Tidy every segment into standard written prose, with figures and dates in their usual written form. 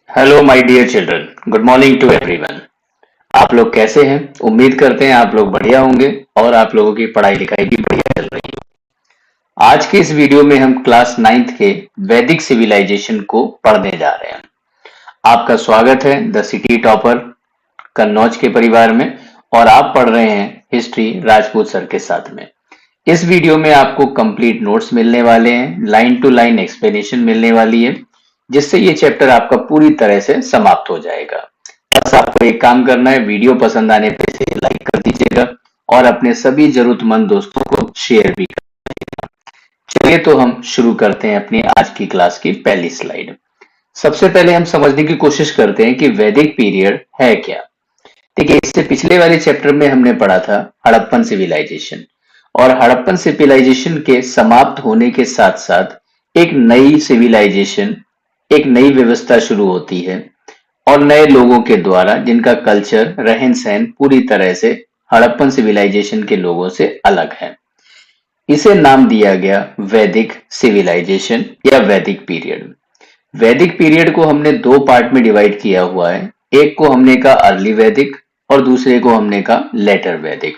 Hello my dear children, good morning to everyone. आप लोग कैसे हैं? उम्मीद करते हैं आप लोग बढ़िया होंगे और आप लोगों की पढ़ाई लिखाई भी बढ़िया चल रही है। आज के इस वीडियो में हम क्लास 9th के वैदिक सिविलाइजेशन को पढ़ने जा रहे हैं। आपका स्वागत है द सिटी टॉपर कन्नौज के परिवार में और आप पढ़ रहे हैं हिस्ट्री राजपूत सर के साथ में। इस वीडियो में आपको कंप्लीट नोट्स मिलने वाले हैं, लाइन टू लाइन एक्सप्लेनेशन मिलने वाली है, जिससे ये चैप्टर आपका पूरी तरह से समाप्त हो जाएगा। बस आपको एक काम करना है, वीडियो पसंद आने पे इसे लाइक कर दीजिएगा और अपने सभी जरूरतमंद दोस्तों को शेयर भी कर। चलिए तो हम शुरू करते हैं अपनी आज की क्लास की पहली स्लाइड। सबसे पहले हम समझने की कोशिश करते हैं कि वैदिक पीरियड है क्या। देखिए, इससे पिछले वाले चैप्टर में हमने पढ़ा था हड़प्पन सिविलाइजेशन, और हड़प्पन सिविलाइजेशन के समाप्त होने के साथ साथ एक नई सिविलाइजेशन, एक नई व्यवस्था शुरू होती है और नए लोगों के द्वारा, जिनका कल्चर रहन सहन पूरी तरह से हड़प्पन सिविलाइजेशन के लोगों से अलग है। इसे नाम दिया गया वैदिक सिविलाइजेशन या वैदिक पीरियड। वैदिक पीरियड को हमने दो पार्ट में डिवाइड किया हुआ है। एक को हमने कहा अर्ली वैदिक और दूसरे को हमने कहा लेटर वैदिक।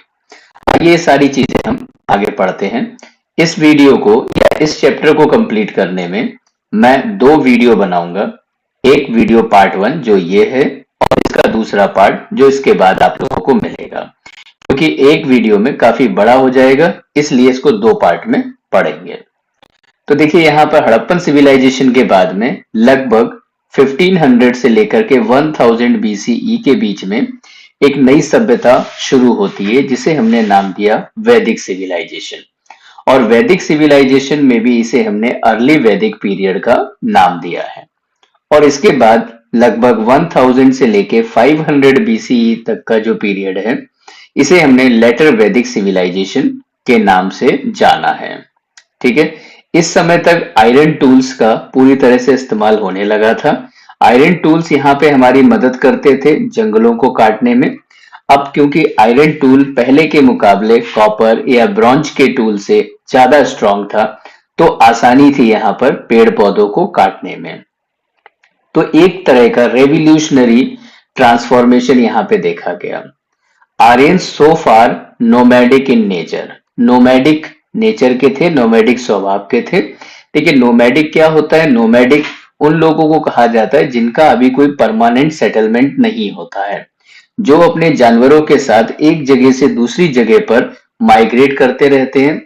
ये सारी चीजें हम आगे पढ़ते हैं। इस वीडियो को या इस चैप्टर को कंप्लीट करने में मैं दो वीडियो बनाऊंगा। एक वीडियो पार्ट 1 जो ये है और इसका दूसरा पार्ट जो इसके बाद आप लोगों को मिलेगा, क्योंकि एक वीडियो में काफी बड़ा हो जाएगा, इसलिए इसको दो पार्ट में पढ़ेंगे। तो देखिए, यहाँ पर हड़प्पन सिविलाइजेशन के बाद में लगभग 1500 से लेकर के 1000 बीसीई के बीच में एक नई सभ्यता शुरू होती है, जिसे हमने नाम दिया वैदिक सिविलाइजेशन। और वैदिक सिविलाइजेशन में भी इसे हमने अर्ली वैदिक पीरियड का नाम दिया है। और इसके बाद लगभग 1000 से लेके 500 बीसीई तक का जो पीरियड है, इसे हमने लेटर वैदिक सिविलाइजेशन के नाम से जाना है। ठीक है, इस समय तक आयरन टूल्स का पूरी तरह से इस्तेमाल होने लगा था। आयरन टूल्स यहाँ पे हमारी मदद करते थे जंगलों को काटने में। अब क्योंकि आयरन टूल पहले के मुकाबले कॉपर या ब्रॉन्ज के टूल से ज्यादा स्ट्रांग था, तो आसानी थी यहाँ पर पेड़ पौधों को काटने में। तो एक तरह का रेवोल्यूशनरी ट्रांसफॉर्मेशन यहाँ पे देखा गया। Aryans so far nomadic in nature, nomadic nature के थे, नोमैडिक स्वभाव के थे। देखिए, नोमैडिक क्या होता है? नोमैडिक उन लोगों को कहा जाता है जिनका अभी कोई परमानेंट सेटलमेंट नहीं होता है, जो अपने जानवरों के साथ एक जगह से दूसरी जगह पर माइग्रेट करते रहते हैं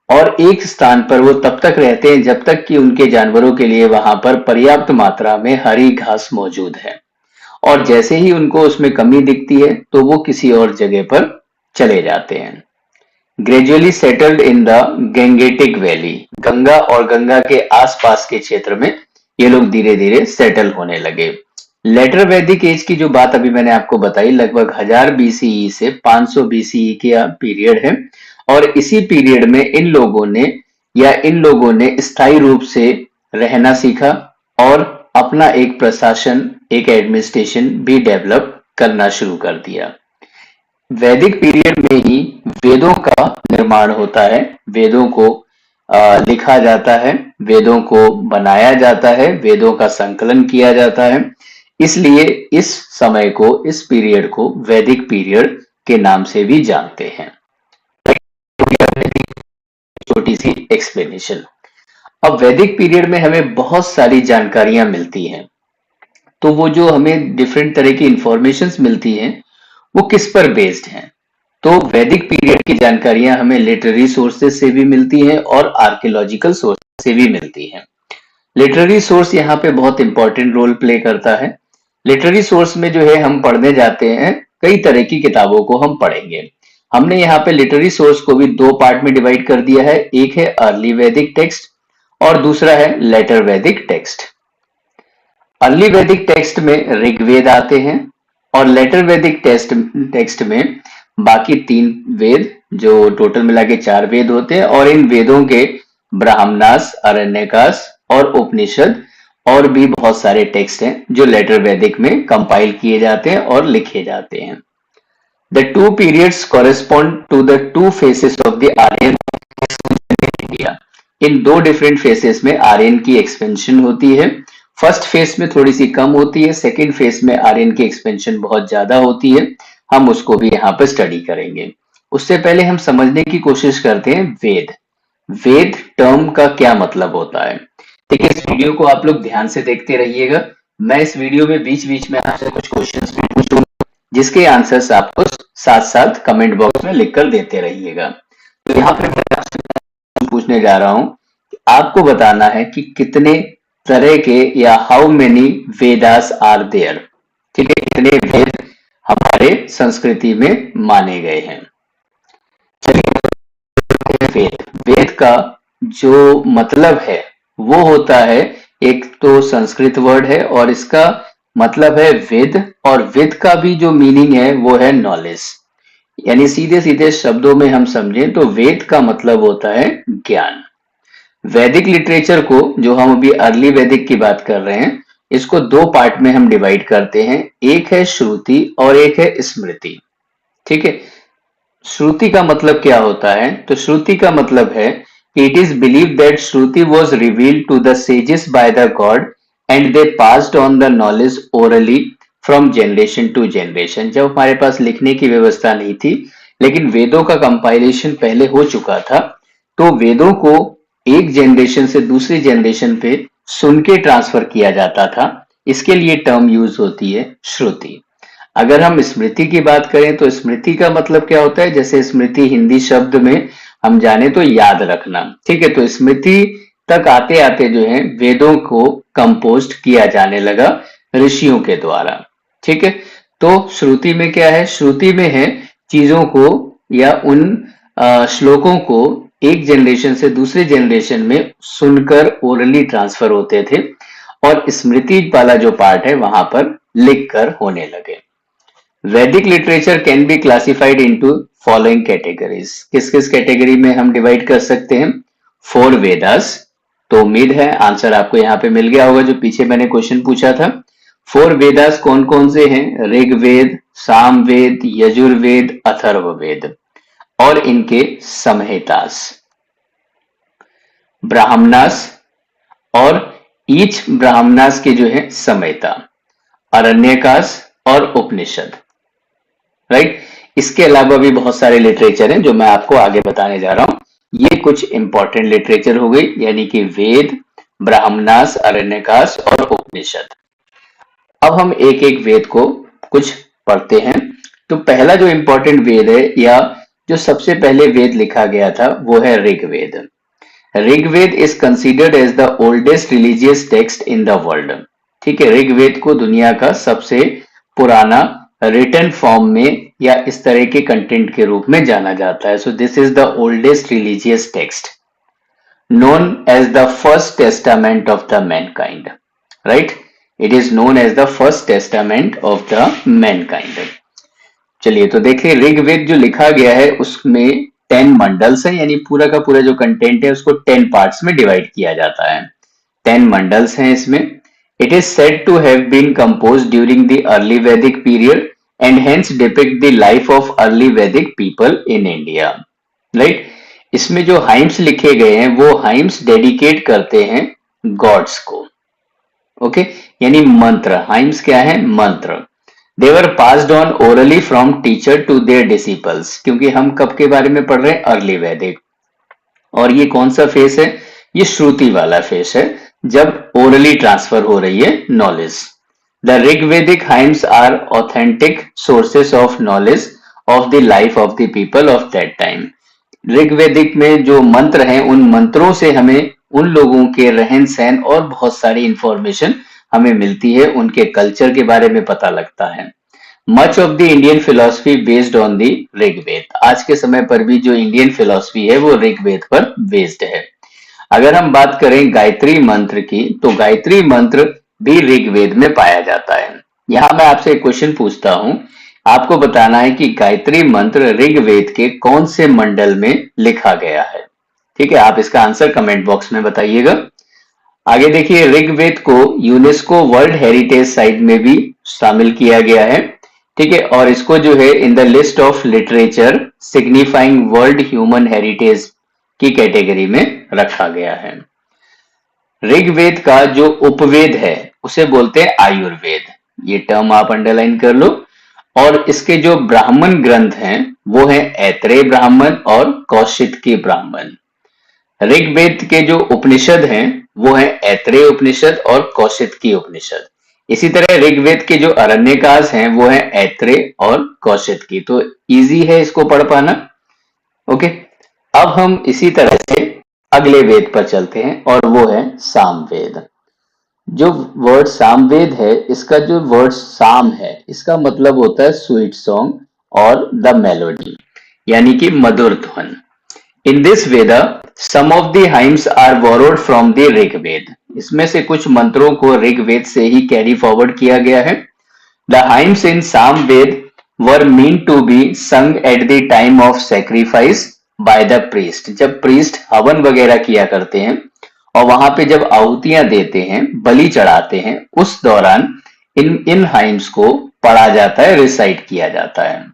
और एक स्थान पर वो तब तक रहते हैं जब तक कि उनके जानवरों के लिए वहां पर पर्याप्त मात्रा में हरी घास मौजूद है। और जैसे ही उनको उसमें कमी दिखती है तो वो किसी और जगह पर चले जाते हैं। Gradually settled in the Gangetic valley, Ganga और गंगा के आसपास के क्षेत्र में ये लोग धीरे धीरे सेटल होने लगे। लेटर वैदिक एज की जो बात अभी मैंने आपको बताई, लगभग 1000 बीसीई से 500 बीसीई का पीरियड है। और इसी पीरियड में इन लोगों ने स्थायी रूप से रहना सीखा और अपना एक प्रशासन, एक एडमिनिस्ट्रेशन भी डेवलप करना शुरू कर दिया। वैदिक पीरियड में ही वेदों का निर्माण होता है, वेदों को लिखा जाता है, वेदों को बनाया जाता है, वेदों का संकलन किया जाता है। इसलिए इस समय को, इस पीरियड को वैदिक पीरियड के नाम से भी जानते हैं। छोटी सी एक्सप्लेनेशन। अब वैदिक पीरियड में हमें बहुत सारी जानकारियां मिलती हैं, तो वो जो हमें डिफरेंट तरह की इंफॉर्मेशंस मिलती हैं, वो किस पर बेस्ड हैं? तो वैदिक पीरियड की जानकारियां हमें लिटरेरी सोर्सेज से भी मिलती हैं और आर्कियोलॉजिकल सोर्स से भी मिलती हैं। लिटरेरी सोर्स यहाँ पे बहुत इंपॉर्टेंट रोल प्ले करता है। लिटरेरी सोर्स में जो है हम पढ़ने जाते हैं, कई तरह की किताबों को हम पढ़ेंगे। हमने यहाँ पे लिटरेरी सोर्स को भी दो पार्ट में डिवाइड कर दिया है। एक है अर्ली वैदिक टेक्स्ट और दूसरा है लेटर वैदिक टेक्स्ट। अर्ली वैदिक टेक्स्ट में ऋग्वेद आते हैं और लेटर वैदिक टेक्स्ट में बाकी 3 वेद, जो टोटल मिला के 4 वेद होते हैं, और इन वेदों के ब्राह्मणास, अरण्यकास और उपनिषद और भी बहुत सारे टेक्स्ट हैं जो लेटर वैदिक में कंपाइल किए जाते हैं और लिखे जाते हैं। The two periods correspond to the two phases of the Aryan India. इन दो डिफरेंट फेसेस में आर्यन की एक्सपेंशन होती है। फर्स्ट फेज में थोड़ी सी कम होती है, सेकेंड फेज में आर्यन की एक्सपेंशन बहुत ज्यादा होती है। हम उसको भी यहाँ पर स्टडी करेंगे। उससे पहले हम समझने की कोशिश करते हैं वेद। वेद टर्म का क्या मतलब होता है। ठीक है, इस वीडियो को आप लोग ध्यान से देखते रहिएगा। मैं इस वीडियो में बीच बीच में आपसे कुछ क्वेश्चंस भी पूछूंगा, जिसके आंसर्स आपको साथ साथ कमेंट बॉक्स में लिखकर देते रहिएगा। तो यहाँ पे मैं आपसे पूछने जा रहा हूँ कि आपको बताना है कि कितने तरह के या how many Vedas are there. ठीक है, कितने वेद हमारे संस्कृति में माने गए हैं। वेद, वेद का जो मतलब है वो होता है, एक तो संस्कृत वर्ड है और इसका मतलब है वेद, और वेद का भी जो मीनिंग है वो है नॉलेज। यानी सीधे सीधे शब्दों में हम समझें तो वेद का मतलब होता है ज्ञान। वैदिक लिटरेचर को, जो हम अभी अर्ली वैदिक की बात कर रहे हैं, इसको दो पार्ट में हम डिवाइड करते हैं। एक है श्रुति और एक है स्मृति। ठीक है, श्रुति का मतलब क्या होता है, तो श्रुति का मतलब है it is believe that Shruti was revealed to the sages by the god and they passed on the knowledge orally from generation to generation. जब हमारे पास लिखने की व्यवस्था नहीं थी, लेकिन वेदों का कंपाइलेशन पहले हो चुका था, तो वेदों को एक जनरेशन से दूसरी जनरेशन पे सुन के ट्रांसफर किया जाता था। इसके लिए टर्म यूज होती है श्रुति। अगर हम स्मृति की बात करें तो स्मृति का मतलब क्या होता है, जैसे स्मृति हिंदी शब्द में हम जाने तो याद रखना। ठीक है, तो स्मृति तक आते आते जो है वेदों को कंपोस्ट किया जाने लगा ऋषियों के द्वारा। ठीक है, तो श्रुति में क्या है, श्रुति में है चीजों को या उन श्लोकों को एक जनरेशन से दूसरे जनरेशन में सुनकर ओरली ट्रांसफर होते थे, और स्मृति वाला जो पार्ट है वहां पर लिखकर होने लगे। वैदिक literature can be classified into following categories. किस किस कैटेगरी में हम डिवाइड कर सकते हैं, फोर वेदास। तो उम्मीद है आंसर आपको यहाँ पे मिल गया होगा, जो पीछे मैंने क्वेश्चन पूछा था। फोर वेदास कौन कौन से हैं, ऋग्वेद, सामवेद, यजुर्वेद, अथर्ववेद और इनके संहितास, ब्राह्मणास और ईच ब्राह्मणास के जो है संहिता, अरण्यकास और उपनिषद। राइट, इसके अलावा भी बहुत सारे लिटरेचर हैं जो मैं आपको आगे बताने जा रहा हूं। ये कुछ इंपॉर्टेंट लिटरेचर हो गई, यानी कि वेद, ब्राह्मणास, अरण्यकास और उपनिषद। अब हम एक एक वेद को कुछ पढ़ते हैं। तो पहला जो इंपॉर्टेंट वेद है या जो सबसे पहले वेद लिखा गया था वो है Rigveda. Rigveda is considered as the oldest religious text in the world. ठीक है, ऋग्वेद को दुनिया का सबसे पुराना रिटन फॉर्म में या इस तरह के कंटेंट के रूप में जाना जाता है। So this is the oldest religious text known as the first testament of the mankind. Right, it is known as the first testament of the mankind. चलिए तो देखिए, ऋग्वेद जो लिखा गया है उसमें 10 मंडल्स हैं, यानी पूरा का पूरा जो कंटेंट है उसको 10 पार्ट्स में डिवाइड किया जाता है। 10 मंडल्स हैं इसमें। It is said to have been composed during the early Vedic period and hence depict the life of early Vedic people in India. Right, इसमें जो हाइम्स लिखे गए हैं वो हाइम्स डेडिकेट करते हैं गॉड्स को। ओके, यानी मंत्र। हाइम्स क्या है, मंत्र। They were passed on orally from teacher to their disciples. क्योंकि हम कब के बारे में पढ़ रहे हैं, अर्ली वैदिक, और ये कौन सा फेस है, ये श्रुति वाला फेस है, जब ओरली ट्रांसफर हो रही है knowledge. The Rigvedic hymns are authentic sources of knowledge of the life of the people of that time. Rigvedic में जो मंत्र हैं उन मंत्रों से हमें उन लोगों के रहन सहन और बहुत सारी इंफॉर्मेशन हमें मिलती है, उनके कल्चर के बारे में पता लगता है। Much of the Indian philosophy based on the Rigveda. आज के समय पर भी जो इंडियन फिलोसफी है वो ऋग्वेद पर बेस्ड है। अगर हम बात करें गायत्री मंत्र की, तो गायत्री मंत्र भी ऋग्वेद में पाया जाता है। यहां मैं आपसे एक क्वेश्चन पूछता हूं, आपको बताना है कि गायत्री मंत्र ऋग्वेद के कौन से मंडल में लिखा गया है। ठीक है, आप इसका आंसर कमेंट बॉक्स में बताइएगा। आगे देखिए, ऋग्वेद को यूनेस्को वर्ल्ड हेरिटेज साइट में भी शामिल किया गया है। ठीक है, और इसको जो है in the list of literature signifying world human heritage की कैटेगरी में रखा गया है। ऋग्वेद का जो उपवेद है उसे बोलते हैं आयुर्वेद। ये टर्म आप अंडरलाइन कर लो। और इसके जो ब्राह्मण ग्रंथ हैं वो है ऐत्रेय ब्राह्मण और कौशिकी ब्राह्मण। ऋग्वेद के जो उपनिषद हैं वो है ऐत्रेय उपनिषद और कौशिकी उपनिषद। इसी तरह ऋग्वेद के जो अरण्यकास हैं वो है ऐत्रेय और कौशिकी। तो इजी है इसको पढ़ पाना। ओके, अब हम इसी तरह से अगले वेद पर चलते हैं और वो है सामवेद। जो वर्ड सामवेद है, इसका जो वर्ड साम है इसका मतलब होता है स्वीट सॉन्ग और द मेलोडी, यानी कि मधुर ध्वन। In this Veda some of the hymns are borrowed from the Rigveda. इसमें से कुछ मंत्रों को ऋग्वेद से ही कैरी फॉरवर्ड किया गया है। The hymns in Samaveda were meant to be sung at the time of sacrifice by the priest. जब प्रीस्ट हवन वगैरह किया करते हैं और वहां पे जब आहुतियां देते हैं, बलि चढ़ाते हैं, उस दौरान इन हाइम्स को पढ़ा जाता है, रिसाइट किया जाता है।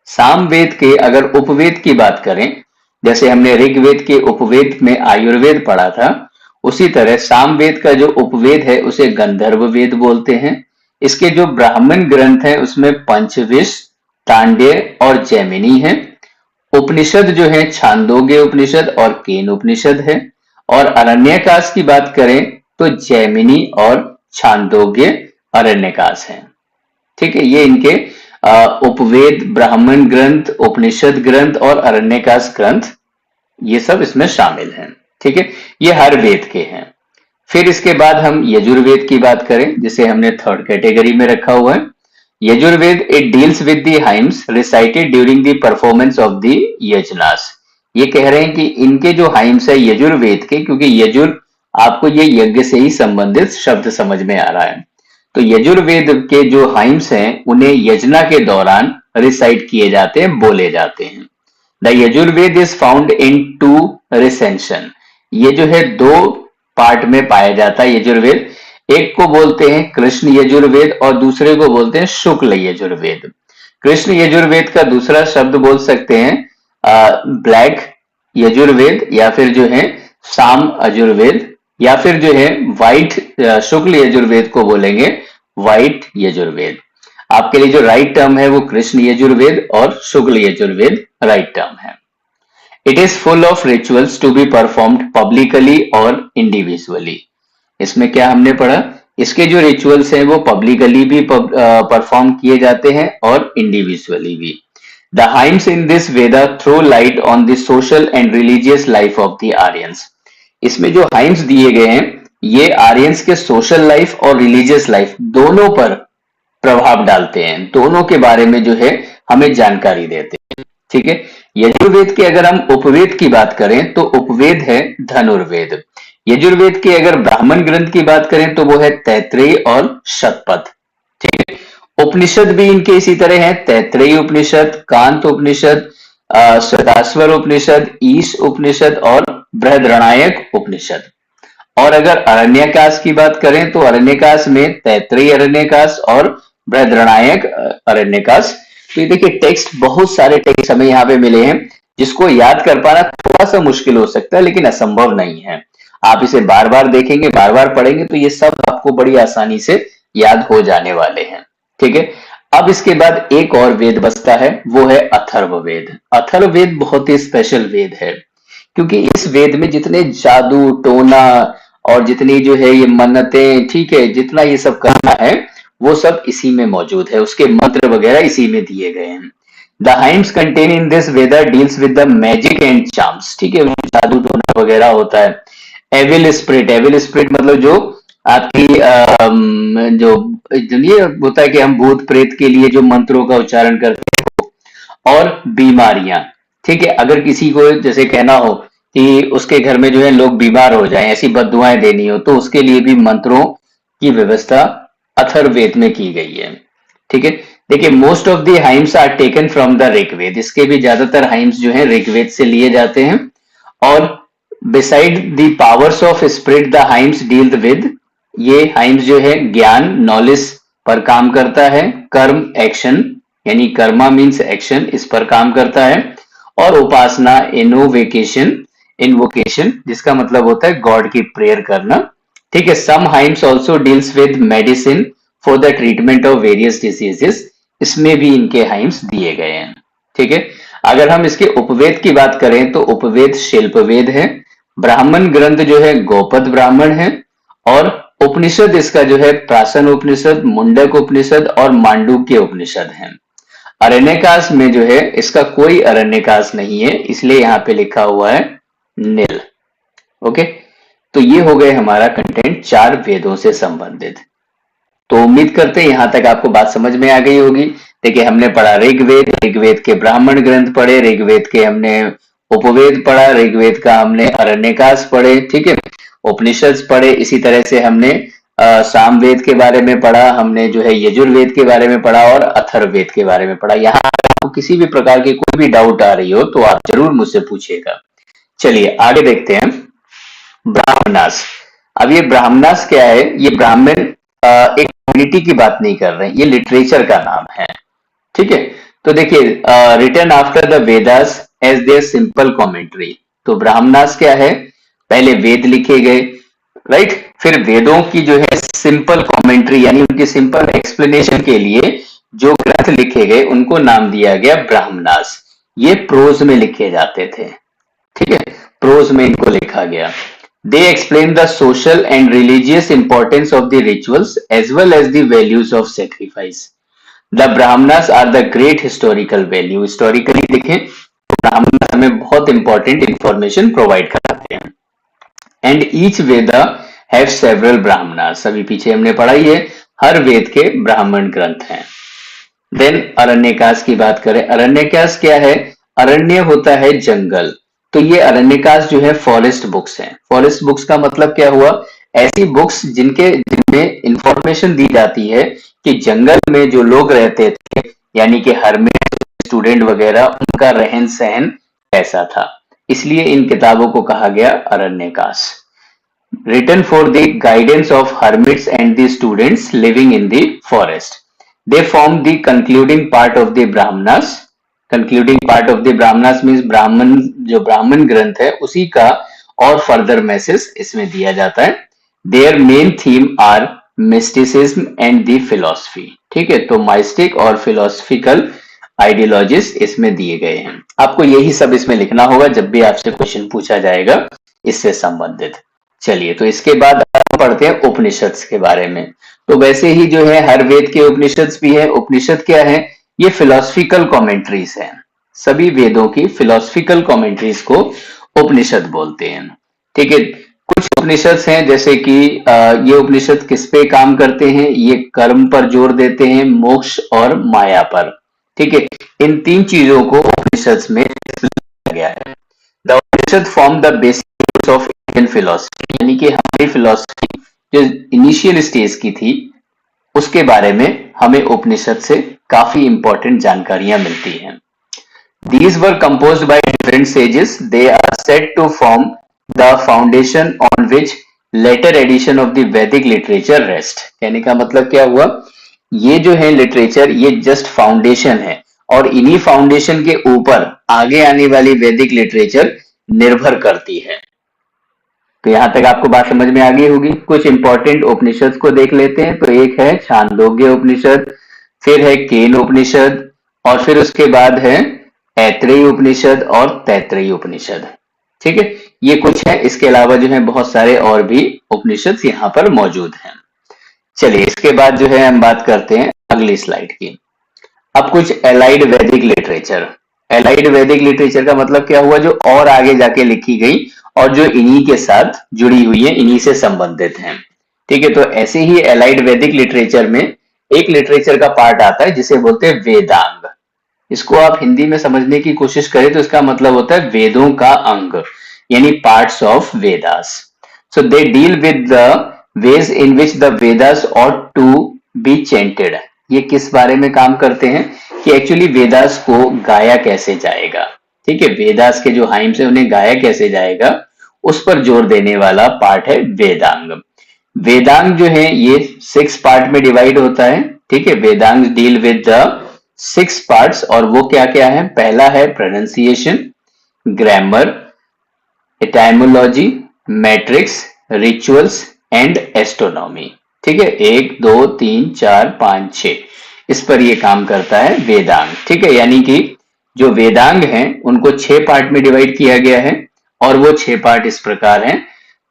सामवेद के अगर उपवेद की बात करें, जैसे हमने ऋग्वेद के उपवेद में आयुर्वेद पढ़ा था, उसी तरह सामवेद का जो उपवेद है उसे गंधर्व वेद बोलते हैं। इसके जो ब्राह्मण ग्रंथ हैं उसमें पंचविश, तांडेय और जैमिनी है। उपनिषद जो है छांदोग्य उपनिषद और केन उपनिषद है। और अरण्यकाश की बात करें तो जैमिनी और छांदोग्य अरण्यकाश है। ठीक है, ये इनके उपवेद, ब्राह्मण ग्रंथ, उपनिषद ग्रंथ और अरण्यकाश ग्रंथ, ये सब इसमें शामिल हैं। ठीक है, ये हर वेद के हैं। फिर इसके बाद हम यजुर्वेद की बात करें, जिसे हमने थर्ड कैटेगरी में रखा हुआ है। Yajurveda it deals with the hymns recited during the performance of the yajnas. ये कह रहे हैं कि इनके जो हाइम्स है यजुर्वेद के, क्योंकि यजुर आपको ये यज्ञ से ही संबंधित शब्द समझ में आ रहा है, तो यजुर्वेद के जो हाइम्स हैं उन्हें यजना के दौरान रिसाइट किए जाते हैं, बोले जाते हैं। The Yajurveda is found in two recension. ये जो है दो पार्ट में पाया जाता है यजुर्वेद। एक को बोलते हैं कृष्ण यजुर्वेद और दूसरे को बोलते हैं शुक्ल यजुर्वेद। कृष्ण यजुर्वेद का दूसरा शब्द बोल सकते हैं ब्लैक यजुर्वेद, या फिर जो है साम यजुर्वेद, या फिर जो है व्हाइट शुक्ल यजुर्वेद को बोलेंगे व्हाइट यजुर्वेद। आपके लिए जो राइट टर्म है वो कृष्ण यजुर्वेद और शुक्ल यजुर्वेद राइट टर्म है। It is full of rituals to be performed publicly और इंडिविजुअली। इसमें क्या हमने पढ़ा, इसके जो रिचुअल्स हैं वो पब्लिकली भी परफॉर्म किए जाते हैं और इंडिविजुअली भी। The hymns in this Veda throw light on the social and religious life of the Aryans. इसमें जो हाइम्स दिए गए हैं ये आर्यंस के सोशल लाइफ और रिलीजियस लाइफ दोनों पर प्रभाव डालते हैं, दोनों के बारे में जो है हमें जानकारी देते हैं। ठीक है, यजुर्वेद के अगर हम उपवेद की बात करें तो उपवेद है धनुर्वेद। यजुर्वेद के अगर ब्राह्मण ग्रंथ की बात करें तो वो है तैत्रेय और शतपथ। ठीक है, उपनिषद भी इनके इसी तरह हैं, तैत्रेय उपनिषद, कांत उपनिषद, श्वेताश्वर उपनिषद, ईश उपनिषद और बृहद्रणायक उपनिषद। और अगर अरण्यकाश की बात करें तो अरण्यकाश में तैत्रेय अरण्यकाश और बृहद्रणायक अरण्यकाश। तो ये देखिए टेक्स्ट, बहुत सारे टेक्स्ट हमें यहाँ पे मिले हैं, जिसको याद कर पाना थोड़ा सा मुश्किल हो सकता है लेकिन असंभव नहीं है। आप इसे बार बार देखेंगे, बार बार पढ़ेंगे तो ये सब आपको बड़ी आसानी से याद हो जाने वाले हैं। ठीक है, अब इसके बाद एक और वेद बचता है, वो है अथर्ववेद। अथर्ववेद बहुत ही स्पेशल वेद है, क्योंकि इस वेद में जितने जादू टोना और जितनी जो है ये मन्नतें, ठीक है, जितना ये सब करना है वो सब इसी में मौजूद है, उसके मंत्र वगैरह इसी में दिए गए हैं। The hymns contain in this Veda deals with the magic and charms. ठीक है, जादू टोना वगैरह होता है। एविल स्पिरिट, एविल स्पिरिट मतलब जो आपकी जो ये होता है कि हम भूत प्रेत के लिए जो मंत्रों का उच्चारण करते हैं, और बीमारियां। ठीक है, अगर किसी को जैसे कहना हो कि उसके घर में जो है लोग बीमार हो जाएं, ऐसी बद्दुआएं देनी हो, तो उसके लिए भी मंत्रों की व्यवस्था अथर्ववेद में की गई है। ठीक है, देखिए most of the hymns are taken from the Rigveda. इसके भी ज्यादातर हाइम्स जो है ऋग्वेद से लिए जाते हैं। और beside the powers of spirit the hymns deal with, ये हाइम्स जो है ज्ञान, नॉलेज पर काम करता है। कर्म, एक्शन, यानी कर्मा मीन्स एक्शन, इस पर काम करता है। और उपासना, इनोवेकेशन, इन्वोकेशन, जिसका मतलब होता है गॉड की प्रेयर करना। ठीक है। Some hymns also deals with medicine for the treatment of various diseases, इसमें भी इनके हाइम्स दिए गए हैं। ठीक है। अगर हम इसके उपवेद की बात करें तो उपवेद शिल्पवेद है, ब्राह्मण ग्रंथ जो है गोपद ब्राह्मण है, और उपनिषद इसका जो है प्रासन उपनिषद, मुंडक उपनिषद और मांडुक्य उपनिषद है। अरण्यकाश में जो है इसका कोई अरण्यकाश नहीं है, इसलिए यहाँ पे लिखा हुआ है नील। ओके, तो ये हो गए हमारा कंटेंट 4 वेदों से संबंधित। तो उम्मीद करते हैं यहां तक आपको बात समझ में आ गई होगी। देखिए, हमने पढ़ा ऋग्वेद, ऋग्वेद के ब्राह्मण ग्रंथ पढ़े, ऋग्वेद के हमने उपवेद पढ़ा, ऋग्वेद का हमने अरण्यकाश पढ़े, ठीक है, उपनिषद पढ़े, इसी तरह से हमने सामवेद के बारे में पढ़ा, हमने जो है यजुर्वेद के बारे में पढ़ा और अथर्ववेद के बारे में पढ़ा। यहाँ आपको किसी भी प्रकार की कोई भी डाउट आ रही हो तो आप जरूर मुझसे पूछिएगा। चलिए आगे देखते हैं। ब्राह्मणास। अब ये ब्राह्मणास क्या है? ये ब्राह्मण एक कम्युनिटी की बात नहीं कर रहे हैं, ये लिटरेचर का नाम है। ठीक है, तो देखिए, written after the Vedas as their simple commentary. तो ब्राह्मणास क्या है? पहले वेद लिखे गए, राइट, फिर वेदों की जो है सिंपल कमेंट्री यानी उनकी सिंपल एक्सप्लेनेशन के लिए जो ग्रंथ लिखे गए उनको नाम दिया गया ब्राह्मणास। ये प्रोज में लिखे जाते थे। ठीक है, प्रोज में इनको लिखा गया। They explain the social and religious importance of the rituals as well as the values of sacrifice. The Brahmanas are the great historical value. Historically देखें तो ब्राह्मण हमें बहुत important information provide कराते हैं। And each Veda have several Brahmanas. अभी पीछे हमने पढ़ा ही है, हर वेद के ब्राह्मण ग्रंथ हैं। देन अरण्यकाश की बात करें, अरण्यकाश क्या है? अरण्य होता है जंगल, तो ये अरण्यकाश जो है फॉरेस्ट बुक्स हैं। फॉरेस्ट बुक्स का मतलब क्या हुआ? ऐसी बुक्स जिनमें इंफॉर्मेशन दी जाती है कि जंगल में जो लोग रहते थे यानी कि हर्मिट, स्टूडेंट वगैरह, उनका रहन सहन कैसा था, इसलिए इन किताबों को कहा गया अरण्यकाश। Written for the guidance of hermits and the students living in the forest. They form the concluding part of the Brahmanas. Concluding part of the Brahmanas means ब्राह्मण, जो ब्राह्मण ग्रंथ है उसी का और फर्दर मैसेज इसमें दिया जाता है। Their main theme are mysticism and the philosophy. ठीक है, तो माइस्टिक और फिलोसफिकल आइडियोलॉजीज इसमें दिए गए हैं। आपको यही सब इसमें लिखना होगा जब भी आपसे क्वेश्चन पूछा जाएगा इससे संबंधित। चलिए, तो इसके बाद हम पढ़ते हैं उपनिषद के बारे में। तो वैसे ही जो है हर वेद के उपनिषद भी है। उपनिषद क्या है? ये फिलोसफिकल कमेंट्रीज हैं। सभी वेदों की फिलोसफिकल कमेंट्रीज को उपनिषद बोलते हैं। ठीक है, कुछ उपनिषद हैं जैसे कि ये उपनिषद किस पे काम करते हैं? ये कर्म पर जोर देते हैं, मोक्ष और माया पर। ठीक है, इन 3 चीजों को उपनिषद में लिखा गया है। The Upanishad form the basic of Indian philosophy, यानी कि हमारी फिलोसफी जो इनिशियल स्टेज की थी उसके बारे में हमें उपनिषद से काफी इंपॉर्टेंट जानकारियां मिलती हैं। These were composed by different sages. They are said to form the foundation on which later edition of the Vedic literature rest. कहने का मतलब क्या हुआ? ये जो है लिटरेचर, ये जस्ट फाउंडेशन है और इन्हीं फाउंडेशन के ऊपर आगे आने वाली वैदिक लिटरेचर निर्भर करती है। तो यहां तक आपको बात समझ में आ गई होगी। कुछ इंपॉर्टेंट उपनिषद को देख लेते हैं। तो एक है छांदोग्य उपनिषद, फिर है केन उपनिषद, और फिर उसके बाद है ऐत्रेयी उपनिषद और तैत्रेयी उपनिषद। ठीक है, ये कुछ है। इसके अलावा जो है बहुत सारे और भी उपनिषद यहाँ पर मौजूद हैं। चलिए, इसके बाद जो है हम बात करते हैं अगली स्लाइड की। अब कुछ एलाइड वैदिक लिटरेचर। एलाइड वैदिक लिटरेचर का मतलब क्या हुआ? जो और आगे जाके लिखी गई और जो इन्हीं के साथ जुड़ी हुई है, इन्हीं से संबंधित हैं। ठीक है, तो ऐसे ही एलाइड वैदिक लिटरेचर में एक लिटरेचर का पार्ट आता है जिसे बोलते हैं वेदांग। इसको आप हिंदी में समझने की कोशिश करें तो इसका मतलब होता है वेदों का अंग, यानी parts of Vedas. So they deal with the ways in which the Vedas ought to be chanted. ये किस बारे में काम करते हैं कि एक्चुअली वेदास को गाया कैसे जाएगा। ठीक है, वेदास के जो हाइम्स है उन्हें गाया कैसे जाएगा, उस पर जोर देने वाला पार्ट है वेदांग। वेदांग जो है ये 6 पार्ट में डिवाइड होता है। ठीक है, Vedang deal with the 6 parts, और वो क्या क्या है? पहला है pronunciation, grammar, etymology, metrics, rituals, and astronomy. ठीक है, 1 2 3 4 5 6 इस पर ये काम करता है वेदांग। ठीक है, यानी कि जो वेदांग हैं उनको 6 पार्ट में डिवाइड किया गया है और वो 6 पार्ट इस प्रकार हैं: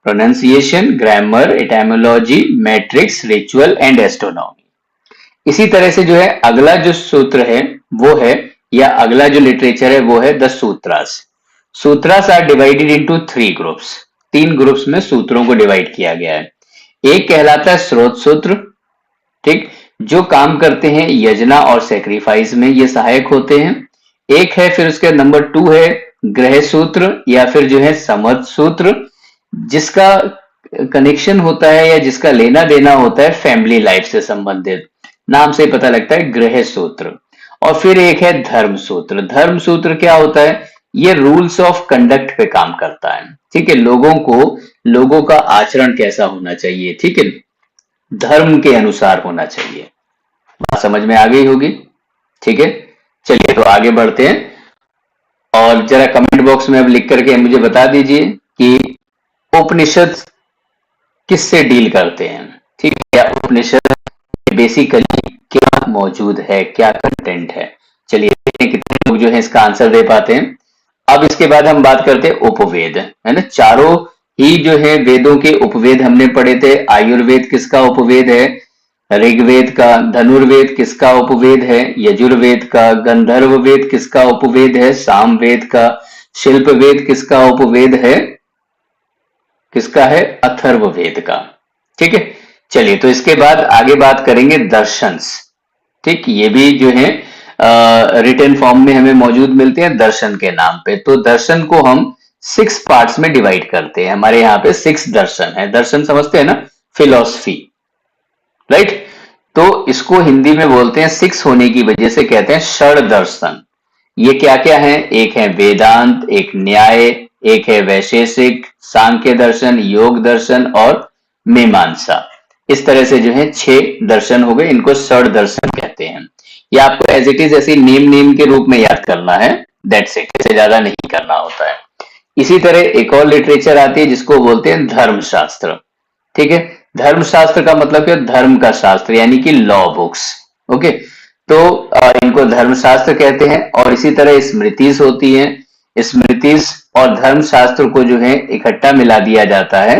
pronunciation, grammar, etymology, metrics, ritual and astronomy. इसी तरह से जो है अगला जो सूत्र है वो है, या अगला जो लिटरेचर है वो है the sutras. Sutras are divided into 3 groups. 3 groups में सूत्रों को डिवाइड किया गया है। एक कहलाता है स्रोत सूत्र, ठीक, जो काम करते हैं यजना और सेक्रीफाइस में, ये सहायक होते हैं। एक है फिर उसके नंबर 2 है ग्रह सूत्र या फिर जो है समझ सूत्र, जिसका कनेक्शन होता है या जिसका लेना देना होता है फैमिली लाइफ से संबंधित, नाम से पता लगता है ग्रह सूत्र। और फिर एक है धर्म सूत्र। धर्म सूत्र क्या होता है? ये रूल्स ऑफ कंडक्ट पे काम करता है। ठीक है, लोगों का आचरण कैसा होना चाहिए, ठीक है, धर्म के अनुसार होना चाहिए। बात समझ में आ गई होगी। ठीक है, चलिए तो आगे बढ़ते हैं और जरा कमेंट बॉक्स में अब लिख करके मुझे बता दीजिए कि उपनिषद किससे डील करते हैं। ठीक है, या उपनिषद बेसिकली क्या मौजूद है, क्या कंटेंट है। चलिए देखते हैं कितने लोग जो है इसका आंसर दे पाते हैं। अब इसके बाद हम बात करते हैं उपवेद, है ना। चारों ही जो है वेदों के उपवेद हमने पढ़े थे। आयुर्वेद किसका उपवेद है? ऋग्वेद का। धनुर्वेद किसका उपवेद है? यजुर्वेद का। गंधर्व वेद किसका उपवेद है? सामवेद का। शिल्प वेद किसका उपवेद है? किसका है? अथर्ववेद का। ठीक है, चलिए तो इसके बाद आगे बात करेंगे दर्शंस। ठीक, ये भी जो है रिटन फॉर्म में हमें मौजूद मिलते हैं दर्शन के नाम पे। तो दर्शन को हम 6 पार्ट्स में डिवाइड करते हैं। हमारे यहाँ पे 6 दर्शन है। दर्शन समझते हैं ना, फिलॉसफी, राइट। तो इसको हिंदी में बोलते हैं 6 होने की वजह से कहते हैं षड दर्शन। ये क्या क्या है? एक है वेदांत, एक न्याय, एक है वैशेषिक, सांख्य दर्शन, योग दर्शन और मीमांसा। इस तरह से जो है 6 दर्शन हो गए, इनको षड दर्शन कहते हैं। ये आपको एज इट इज ऐसी नेम के रूप में याद करना है, दैट्स इट, इससे ज्यादा नहीं करना होता है। इसी तरह एक और लिटरेचर आती है जिसको बोलते हैं धर्मशास्त्र। ठीक है, धर्मशास्त्र का मतलब क्या? धर्म का शास्त्र, यानी कि लॉ बुक्स। ओके, तो इनको धर्मशास्त्र कहते हैं। और इसी तरह स्मृतिस होती हैं। स्मृतिस और धर्मशास्त्र को जो है इकट्ठा मिला दिया जाता है,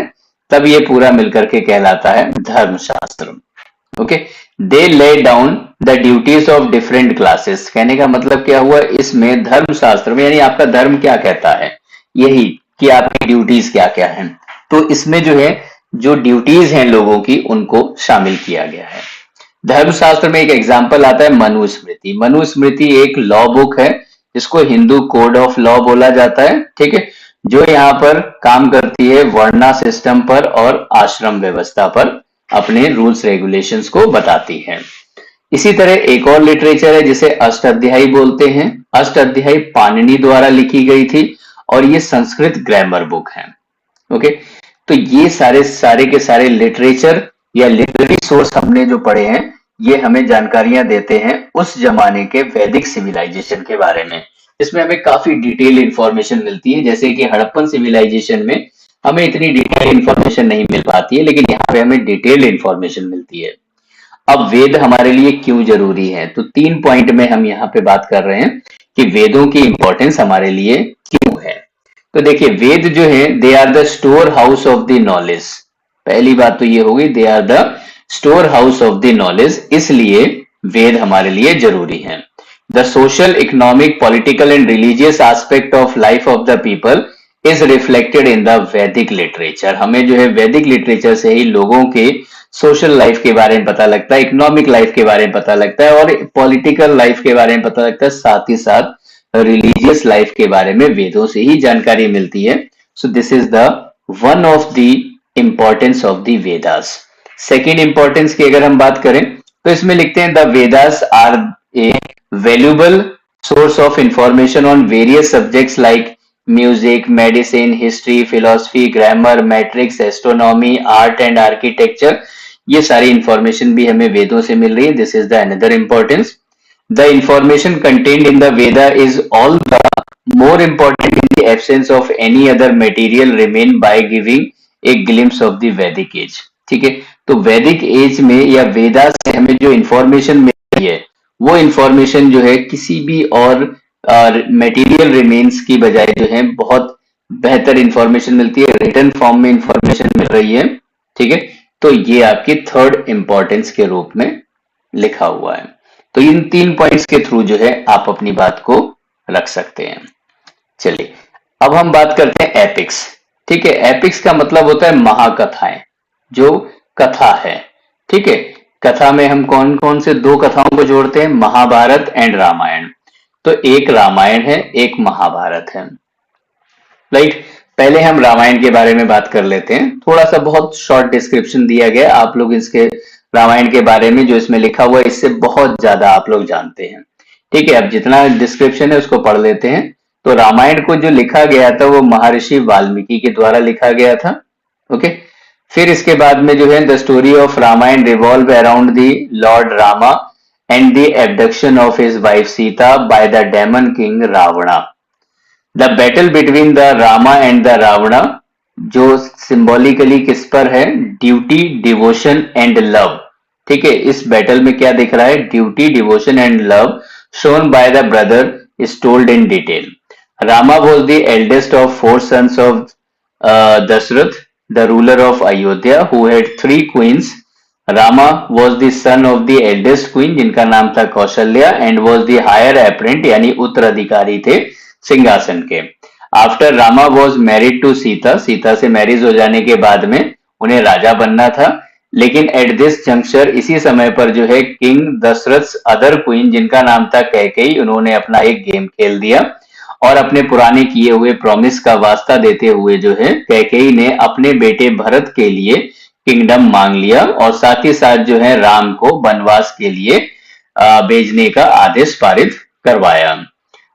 तब ये पूरा मिलकर के कहलाता है धर्मशास्त्र। Okay, they lay down the duties of different classes. कहने का मतलब क्या हुआ? इसमें धर्मशास्त्र में, यानी आपका धर्म क्या कहता है, यही कि आपकी ड्यूटीज क्या क्या है। तो इसमें जो है जो ड्यूटीज हैं लोगों की, उनको शामिल किया गया है। धर्मशास्त्र में एक एग्जाम्पल आता है मनुस्मृति। मनुस्मृति एक लॉ बुक है जिसको हिंदू कोड ऑफ लॉ बोला जाता है। ठीक है, जो यहाँ पर काम करती है वर्णा सिस्टम पर और आश्रम व्यवस्था पर, अपने रूल्स रेगुलेशंस को बताती है। इसी तरह एक और लिटरेचर है जिसे अष्टाध्यायी बोलते हैं। अष्टाध्यायी पाणिनि द्वारा लिखी गई थी और ये संस्कृत ग्रामर बुक है। ओके, तो ये सारे के सारे लिटरेचर या लिटरेरी सोर्स हमने जो पढ़े हैं, ये हमें जानकारियां देते हैं उस जमाने के वैदिक सिविलाइजेशन के बारे में। इसमें हमें काफी डिटेल इंफॉर्मेशन मिलती है, जैसे कि हड़प्पन सिविलाइजेशन में हमें इतनी डिटेल इंफॉर्मेशन नहीं मिल पाती है, लेकिन यहाँ पे हमें डिटेल इंफॉर्मेशन मिलती है। अब वेद हमारे लिए क्यों जरूरी है? तो 3 पॉइंट में हम यहाँ पे बात कर रहे हैं कि वेदों की इंपॉर्टेंस हमारे लिए क्यों है। तो देखिए, वेद जो है they are the storehouse of the knowledge. पहली बात तो ये होगी, they are the storehouse of the knowledge, इसलिए वेद हमारे लिए जरूरी है। The social, economic, political and religious aspect of life of the people is reflected in the Vedic literature. हमें जो है वैदिक लिटरेचर से ही लोगों के सोशल लाइफ के बारे में पता लगता है, इकोनॉमिक लाइफ के बारे में पता लगता है और पॉलिटिकल लाइफ के बारे में पता लगता है, साथ ही साथ रिलीजियस लाइफ के बारे में वेदों से ही जानकारी मिलती है। So this is the one of the importance of the Vedas. Second importance की अगर हम बात करें तो इसमें लिखते हैं the Vedas are a valuable source of information on various subjects like music, medicine, history, philosophy, grammar, matrix, astronomy, art and architecture. ये सारी इंफॉर्मेशन भी हमें वेदों से मिल रही है। This is the another importance. The information contained in the Veda is all the more important in the absence of any other material remain by giving एक glimpse of the वैदिक एज। ठीक है, तो वैदिक एज में या वेदा से हमें जो इंफॉर्मेशन मिल रही है वो इंफॉर्मेशन जो है किसी भी और मटेरियल रिमेन्स की बजाय जो है बहुत बेहतर इंफॉर्मेशन मिलती है, रिटन फॉर्म में इंफॉर्मेशन मिल रही है। ठीक है, तो ये आपकी थर्ड इंपॉर्टेंस के रूप में लिखा हुआ है। तो इन 3 पॉइंट्स के थ्रू जो है आप अपनी बात को रख सकते हैं। चलिए अब हम बात करते हैं एपिक्स। ठीक है, एपिक्स का मतलब होता है महाकथाएं, जो कथा है। ठीक है, कथा में हम कौन कौन से 2 कथाओं को जोड़ते हैं, महाभारत एंड रामायण। तो एक रामायण है, एक महाभारत है। राइट, पहले हम रामायण के बारे में बात कर लेते हैं। थोड़ा सा बहुत शॉर्ट डिस्क्रिप्शन दिया गया, आप लोग इसके रामायण के बारे में जो इसमें लिखा हुआ है इससे बहुत ज्यादा आप लोग जानते हैं। ठीक है, अब जितना डिस्क्रिप्शन है उसको पढ़ लेते हैं। तो रामायण को जो लिखा गया था वो महर्षि वाल्मीकि के द्वारा लिखा गया था। ओके, फिर इसके बाद में जो है the story of Ramayana revolve around the Lord Rama and the abduction of his wife Sita by the demon king Ravana. The battle between the Rama and the Ravana जो सिंबॉलिकली किस पर है, ड्यूटी, डिवोशन एंड लव। ठीक है, इस बैटल में क्या दिख रहा है, duty, devotion and love shown by the brother is told in detail. Rama was the eldest of 4 sons of Dasharatha the ruler of Ayodhya who had 3 queens. Rama was the son of the eldest queen जिनका नाम था Kaushalya and was the higher apparent यानी उत्तराधिकारी थे सिंहासन के। After Rama was married to Sita, Sita से marriage हो जाने के बाद में उन्हें राजा बनना था, लेकिन एट दिस जंक्चर इसी समय पर जो है किंग दशरथ अदर क्वीन जिनका नाम था कैकेयी, उन्होंने अपना एक गेम खेल दिया और अपने पुराने किए हुए प्रॉमिस का वास्ता देते हुए जो है कैकेयी ने अपने बेटे भरत के लिए किंगडम मांग लिया और साथ ही साथ जो है राम को वनवास के लिए भेजने का आदेश पारित करवाया।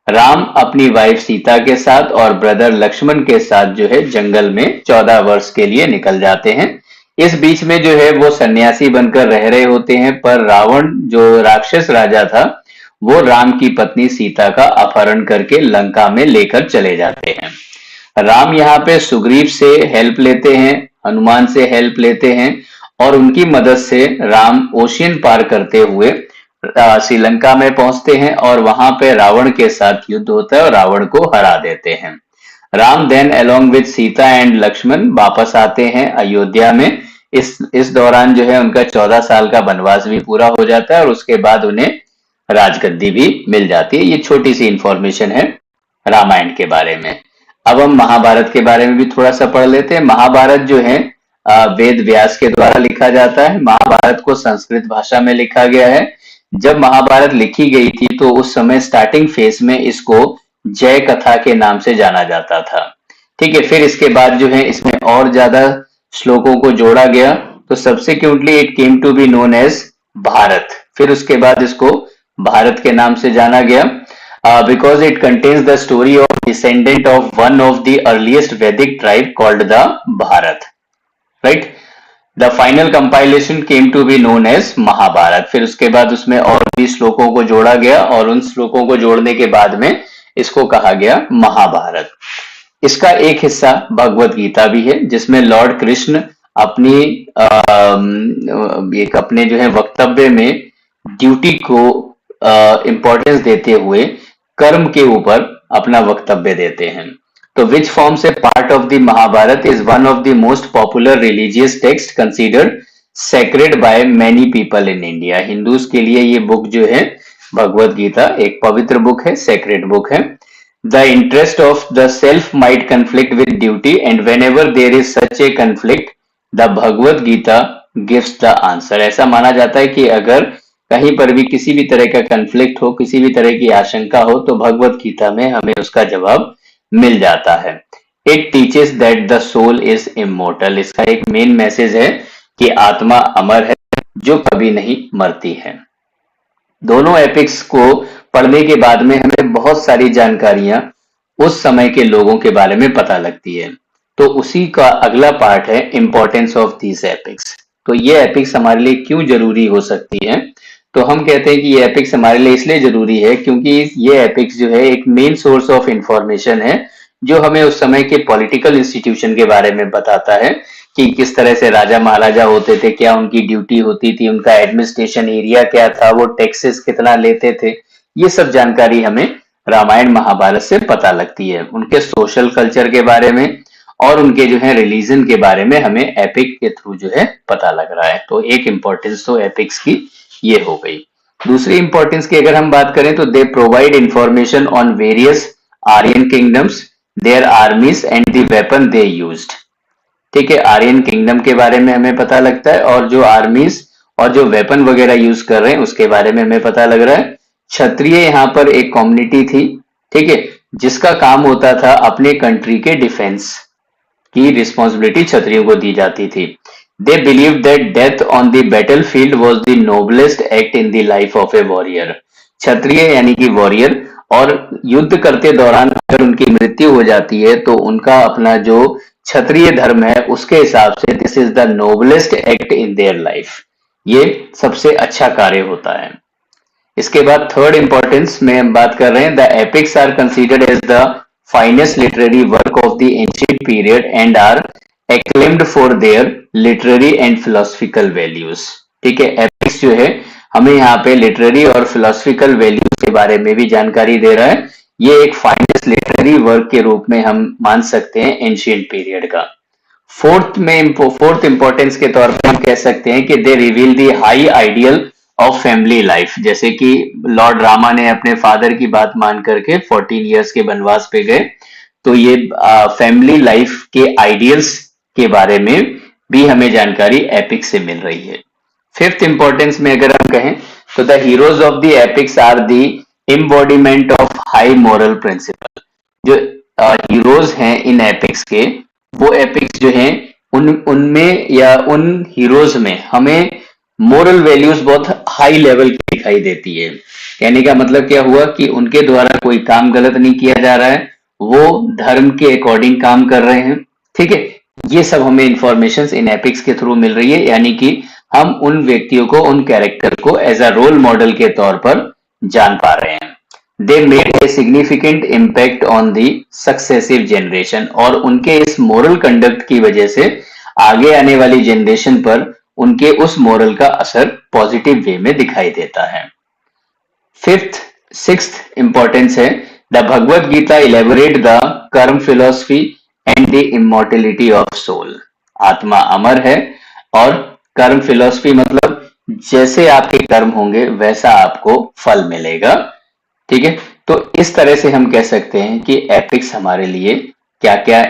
राम अपनी वाइफ सीता के साथ और ब्रदर लक्ष्मण के साथ जो है जंगल में 14 वर्ष के लिए निकल जाते हैं। इस बीच में जो है वो सन्यासी बनकर रह रहे होते हैं, पर रावण जो राक्षस राजा था वो राम की पत्नी सीता का अपहरण करके लंका में लेकर चले जाते हैं। राम यहाँ पे सुग्रीव से हेल्प लेते हैं, हनुमान से हेल्प लेते हैं और उनकी मदद से राम ओशियन पार करते हुए श्रीलंका में पहुंचते हैं और वहां पे रावण के साथ युद्ध होता है और रावण को हरा देते हैं। Ram then along with Sita and Lakshman वापस आते हैं अयोध्या में। इस दौरान जो है उनका 14 साल का वनवास भी पूरा हो जाता है और उसके बाद उन्हें राजगद्दी भी मिल जाती है। ये छोटी सी इंफॉर्मेशन है रामायण के बारे में। अब हम महाभारत के बारे में भी थोड़ा सा पढ़ लेते हैं। महाभारत जो है वेद व्यास के द्वारा लिखा जाता है। महाभारत को संस्कृत भाषा में लिखा गया है। जब महाभारत लिखी गई थी तो उस समय स्टार्टिंग फेज में इसको जय कथा के नाम से जाना जाता था। ठीक है, फिर इसके बाद जो है इसमें और ज्यादा श्लोकों को जोड़ा गया तो subsequently it came to be known as Bharat. फिर उसके बाद इसको भारत के नाम से जाना गया because it contains the story of descendant of one of the earliest Vedic tribe called the Bharat. Right? The final compilation came to be known as Mahabharat. फिर उसके बाद उसमें और भी श्लोकों को जोड़ा गया और उन श्लोकों को जोड़ने के बाद में इसको कहा गया महाभारत। इसका एक हिस्सा भगवत गीता भी है जिसमें लॉर्ड कृष्ण अपनी एक अपने जो है वक्तव्य में ड्यूटी को इंपॉर्टेंस देते हुए कर्म के ऊपर अपना वक्तव्य देते हैं। तो which forms a part of the Mahabharata is one of the most popular religious text considered sacred by many people in India. Hindus के लिए ये बुक जो है भगवत गीता एक पवित्र बुक है, सेक्रेड बुक है। The interest of the self might conflict with duty and whenever there is such a conflict the Bhagavad Gita gives the answer. ऐसा माना जाता है कि अगर कहीं पर भी किसी भी तरह का कंफ्लिक्ट हो, किसी भी तरह की आशंका हो तो भगवत गीता में हमें उसका जवाब मिल जाता है। It teaches that the soul is immortal. इसका एक मेन मैसेज है कि आत्मा अमर है जो कभी नहीं मरती है। दोनों एपिक्स को पढ़ने के बाद में हमें बहुत सारी जानकारियां उस समय के लोगों के बारे में पता लगती है। तो उसी का अगला पार्ट है इंपॉर्टेंस ऑफ दीज एपिक्स। तो ये एपिक्स हमारे लिए क्यों जरूरी हो सकती है? तो हम कहते हैं कि ये एपिक्स हमारे लिए इसलिए जरूरी है क्योंकि ये एपिक्स जो है एक मेन सोर्स ऑफ इंफॉर्मेशन है जो हमें उस समय के पॉलिटिकल इंस्टीट्यूशन के बारे में बताता है कि किस तरह से राजा महाराजा होते थे, क्या उनकी ड्यूटी होती थी, उनका एडमिनिस्ट्रेशन एरिया क्या था, वो टैक्सेस कितना लेते थे, ये सब जानकारी हमें रामायण महाभारत से पता लगती है। उनके सोशल कल्चर के बारे में और उनके जो है रिलीजन के बारे में हमें एपिक के थ्रू जो है पता लग रहा है। तो एक इंपॉर्टेंस तो एपिक्स की ये हो गई। दूसरी इंपॉर्टेंस की अगर हम बात करें तो they provide information on various Aryan kingdoms, their armies and the weapon they used. ठीक है, आर्यन किंगडम के बारे में हमें पता लगता है और जो आर्मीज और जो वेपन वगैरह यूज कर रहे हैं उसके बारे में हमें पता लग रहा है। क्षत्रिय यहाँ पर एक कम्युनिटी थी, ठीक है, जिसका काम होता था अपने कंट्री के डिफेंस की रिस्पॉन्सिबिलिटी क्षत्रियों को दी जाती थी। They believe that death on the battlefield was the noblest act in the life of a warrior. Kshatriya यानी कि वॉरियर, और युद्ध करते दौरान अगर उनकी मृत्यु हो जाती है तो उनका अपना जो क्षत्रिय धर्म है उसके हिसाब से this is the noblest act in their life, ये सबसे अच्छा कार्य होता है। इसके बाद थर्ड इंपॉर्टेंस में हम बात कर रहे हैं, the epics are considered as the finest literary work of the ancient period and are acclaimed for their literary and philosophical values. ठीक है, एपिक्स जो है हमें यहाँ पे लिटरेरी और फिलोसफिकल वैल्यूज के बारे में भी जानकारी दे रहा है। ये एक फाइनेस्ट लिटरेरी वर्क के रूप में हम मान सकते हैं एंशिएंट पीरियड का। फोर्थ इंपॉर्टेंस के तौर पे हम कह सकते हैं कि they reveal the high ideal of family life. जैसे कि लॉर्ड रामा ने अपने फादर की बात मान करके 14 इयर्स के वनवास पे गए, तो ये फैमिली लाइफ के आइडियल्स के बारे में भी हमें जानकारी एपिक से मिल रही है। फिफ्थ इंपॉर्टेंस में अगर हम कहें तो the heroes of the epics are the embodiment of high moral principle. जो हीरोज हैं इन एपिक्स के, वो एपिक्स जो हैं उनमें या उन हीरोज में हमें मोरल वैल्यूज बहुत हाई लेवल की दिखाई देती है। कहने का मतलब क्या हुआ कि उनके द्वारा कोई काम गलत नहीं किया जा रहा है, वो धर्म के अकॉर्डिंग काम कर रहे हैं। ठीक है, ये सब हमें इंफॉर्मेशन इन एपिक्स के थ्रू मिल रही है, यानी कि हम उन व्यक्तियों को, उन कैरेक्टर को एज अ रोल मॉडल के तौर पर जान पा रहे हैं। They made a significant impact on the successive generation, और उनके इस मोरल कंडक्ट की वजह से आगे आने वाली जनरेशन पर उनके उस मोरल का असर पॉजिटिव वे में दिखाई देता है। सिक्स्थ इंपॉर्टेंस है, the Bhagavad Gita elaborate the karma philosophy and the immortality of soul. आत्मा अमर है और कर्म फिलोसफी मतलब जैसे आपके कर्म होंगे वैसा आपको फल मिलेगा। ठीक है, तो इस तरह से हम कह सकते हैं कि एपिक्स हमारे लिए क्या क्या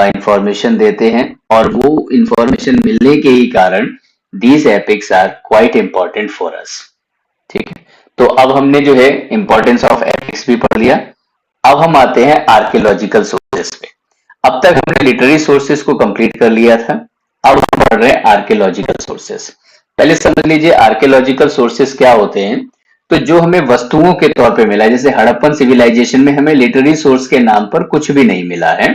इंफॉर्मेशन देते हैं, और वो इंफॉर्मेशन मिलने के ही कारण these epics are quite important for us. ठीक है, तो अब हमने जो है इंपॉर्टेंस ऑफ एपिक्स भी पढ़ लिया। अब हम आते हैं आर्कियोलॉजिकल सोर्सेस पे। अब तक हमने लिटरेरी सोर्सेस को कंप्लीट कर लिया था, अब हम पढ़ रहे हैं आर्कियोलॉजिकल सोर्सेस। पहले समझ लीजिए आर्कियोलॉजिकल सोर्सेस क्या होते हैं। तो जो हमें वस्तुओं के तौर पे मिला है, जैसे हड़प्पन सिविलाइजेशन में हमें लिटरेरी सोर्स के नाम पर कुछ भी नहीं मिला है,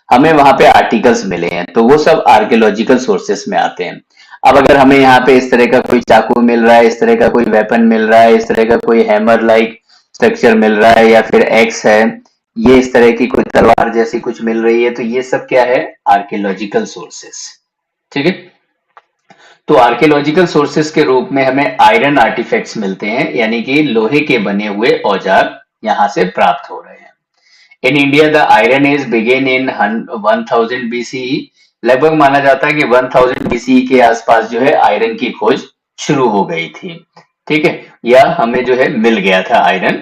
हमें वहां पे आर्टिकल्स मिले हैं, तो वो सब आर्कियोलॉजिकल सोर्सेस में आते हैं। अब अगर हमें यहाँ पे इस तरह का कोई चाकू मिल रहा है, इस तरह का कोई वेपन मिल रहा है, इस तरह का कोई हैमर लाइक स्ट्रक्चर मिल रहा है, या फिर एक्स है, ये इस तरह की कोई तलवार जैसी कुछ मिल रही है, तो ये सब क्या है, आर्कियोलॉजिकल सोर्सेस। ठीक है, तो आर्कियोलॉजिकल सोर्सेस के रूप में हमें आयरन आर्टिफैक्ट्स मिलते हैं, यानी कि लोहे के बने हुए औजार यहाँ से प्राप्त हो रहे हैं। In India the iron age began in 1000 BCE। लगभग माना जाता है कि 1000 BCE के आसपास जो है आयरन की खोज शुरू हो गई थी। ठीक है, या हमें जो है मिल गया था iron.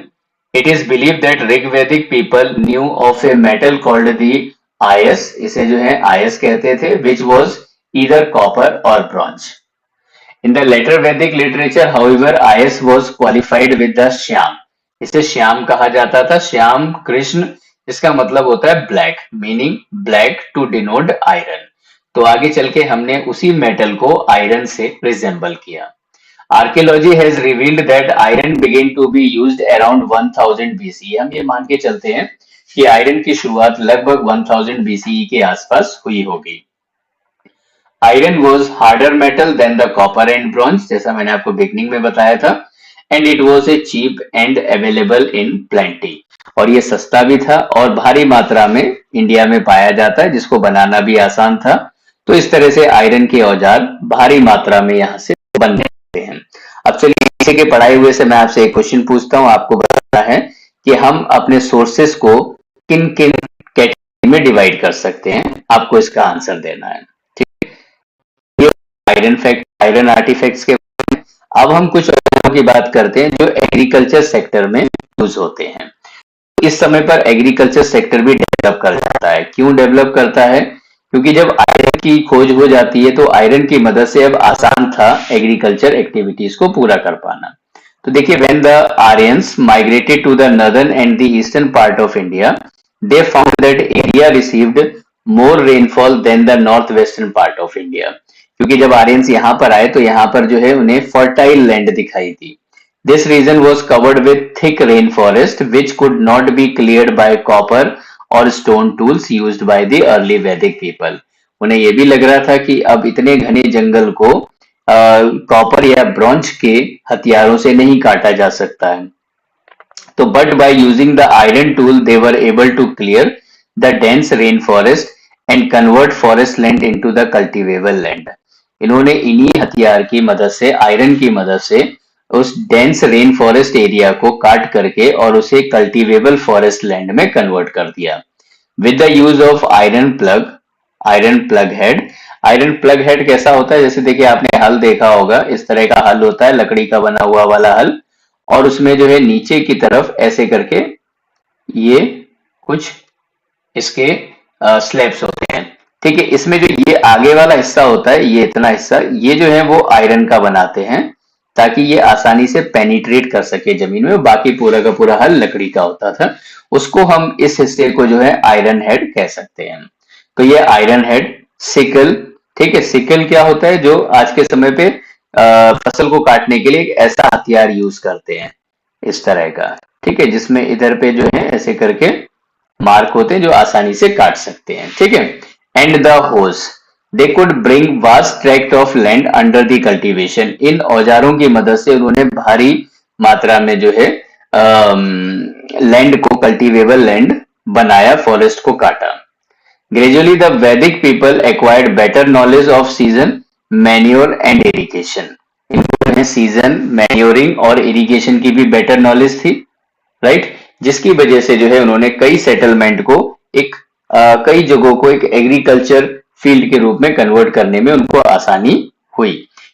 It is believe that Rigvedic people knew of a metal called the ayas, इसे जो है आयस कहते थे, which was either copper or bronze. In the later Vedic literature, however, Ayas was qualified with the Shyam. इसे श्याम कहा जाता था, श्याम कृष्ण, जिसका मतलब होता है black, meaning black to denote iron. तो आगे चल के हमने उसी मेटल को आयरन से रिजेंबल किया। Archaeology has revealed that iron began to be used around 1000 BCE। हम ये मान के चलते हैं कि आयरन की शुरुआत लगभग 1000 BCE के आसपास हुई होगी। Iron was harder metal than the copper and bronze, जैसा मैंने आपको बिगनिंग में बताया था, and it was a cheap and available in plenty, और ये सस्ता भी था और भारी मात्रा में इंडिया में पाया जाता है, जिसको बनाना भी आसान था। तो इस तरह से आयरन के औजार भारी मात्रा में यहाँ से बनने लगते हैं। अब चलिए पीछे के पढ़ाई हुए से मैं आपसे एक क्वेश्चन पूछता हूँ, आपको बताना है कि हम अपने सोर्सेस को किन किन कैटेगरी में डिवाइड कर सकते हैं, आपको इसका आंसर देना है। ठीक है, ये आयरन आर्टिफैक्ट्स के। अब हम कुछ औजारों की बात करते हैं जो एग्रीकल्चर सेक्टर में यूज होते हैं। इस समय पर एग्रीकल्चर सेक्टर भी डेवलप कर जाता है। क्यों डेवलप करता है? क्योंकि जब आयरन की खोज हो जाती है तो आयरन की मदद से अब आसान था एग्रीकल्चर एक्टिविटीज को पूरा कर पाना। तो देखिए, when the Aryans migrated to the northern and the eastern part of India, they found that area received more rainfall than the north western part of India. क्योंकि जब आर्यंस यहाँ पर आए तो यहाँ पर जो है उन्हें फर्टाइल लैंड दिखाई दी। This region was covered with thick rainforest which could not be cleared by copper or stone tools used by the early Vedic people. उन्हें यह भी लग रहा था कि अब इतने घने जंगल को कॉपर या ब्रॉन्ज के हथियारों से नहीं काटा जा सकता है। तो but by using the iron tool they were able to clear the dense rainforest and convert forest land into the cultivable land. इन्होंने इन्हीं हथियार की मदद से, आयरन की मदद से उस डेंस रेन फॉरेस्ट एरिया को काट करके और उसे कल्टीवेबल फॉरेस्ट लैंड में कन्वर्ट कर दिया with the use of iron plug head. Iron plug head कैसा होता है? जैसे देखिए, आपने हल देखा होगा, इस तरह का हल होता है, लकड़ी का बना हुआ वाला हल, और उसमें जो है नीचे की तरफ ऐसे करके ये कुछ इसके स्लैब्स होते हैं। ठीक है, इसमें जो ये आगे वाला हिस्सा होता है, ये इतना हिस्सा, ये जो है वो आयरन का बनाते हैं ताकि ये आसानी से पेनिट्रेट कर सके जमीन में। बाकी पूरा का पूरा हल लकड़ी का होता था। उसको हम इस हिस्से को जो है आयरन हेड कह सकते हैं। तो ये आयरन हेड, सिकल। ठीक है, सिकल क्या होता है? जो आज के समय पे फसल को काटने के लिए एक ऐसा हथियार यूज करते हैं, इस तरह का। ठीक है, जिसमें इधर पे जो है ऐसे करके मार्क होते हैं जो आसानी से काट सकते हैं। ठीक है, and the hoes, they could bring vast tract of land under the cultivation. इन औजारों की मदद से उन्होंने भारी मात्रा में जो है लैंड को, कल्टीवेबल लैंड बनाया, फॉरेस्ट को काटा। ग्रेजुअली द वैदिक people acquired better knowledge off season, manure and irrigation. इनको सीजन, मैन्योरिंग और इरिगेशन की भी बेटर नॉलेज थी, राइट? जिसकी वजह से जो है उन्होंने कई सेटलमेंट को कई जगहों को एक एग्रीकल्चर फील्ड के रूप में कन्वर्ट करने में उनको आसानी हुई।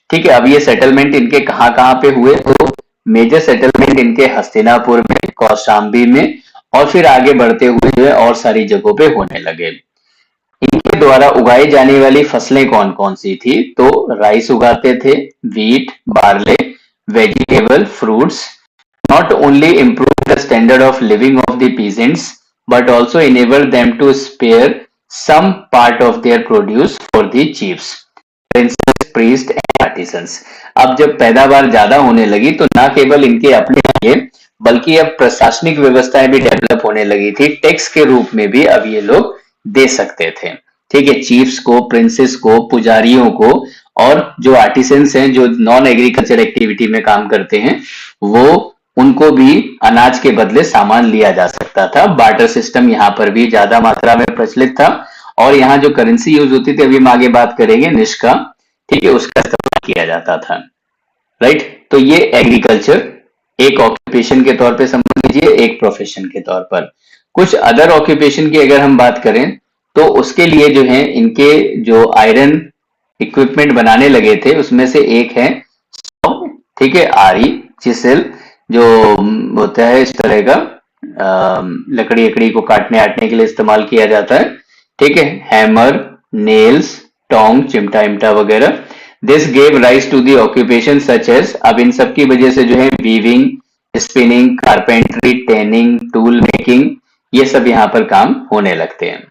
ठीक है, अब ये सेटलमेंट इनके कहाँ पे हुए? तो मेजर सेटलमेंट इनके हस्तिनापुर में, कौशाम्बी में, और फिर आगे बढ़ते हुए जो है और सारी जगहों पे होने लगे। इनके द्वारा उगाई जाने वाली फसलें कौन कौन सी थी? तो राइस उगाते थे, wheat, barley, vegetable, fruits. Not only improve the standard of living of the peasants, but also enable them to spare some part of their produce for the chiefs, princes, priests and artisans. अब जब पैदावार ज्यादा होने लगी तो ना केवल इनके अपने लिए बल्कि अब प्रशासनिक व्यवस्थाएं भी डेवलप होने लगी थी। टैक्स के रूप में भी अब ये लोग दे सकते थे। ठीक है, चीफ्स को, प्रिंसेस को, पुजारियों को, और जो आर्टिसंस हैं, जो नॉन एग्रीकल्चर एक्टिविटी में काम करते हैं, वो उनको भी अनाज के बदले सामान लिया जा सकता था। बार्टर सिस्टम यहाँ पर भी ज्यादा मात्रा में प्रचलित था, और यहाँ जो करेंसी यूज होती थी, अभी हम आगे बात करेंगे निष्का, ठीक है, उसका इस्तेमाल किया जाता था, राइट? तो ये एग्रीकल्चर एक ऑक्यूपेशन के तौर पे समझ लीजिए, एक प्रोफेशन के तौर पर। कुछ अदर ऑक्यूपेशन की अगर हम बात करें तो उसके लिए जो है इनके जो आयरन इक्विपमेंट बनाने लगे थे उसमें से एक है सॉ, ठीक है, आरी, चिसेल, जो होता है इस तरह का लकड़ी को काटने आटने के लिए इस्तेमाल किया जाता है। ठीक है, हैमर, नेल्स, टोंग, चिमटा इमटा वगैरह। This gave rise to the occupation such as, अब इन सब की वजह से जो है weaving, spinning, carpentry, tanning, tool making, ये सब यहाँ पर काम होने लगते हैं।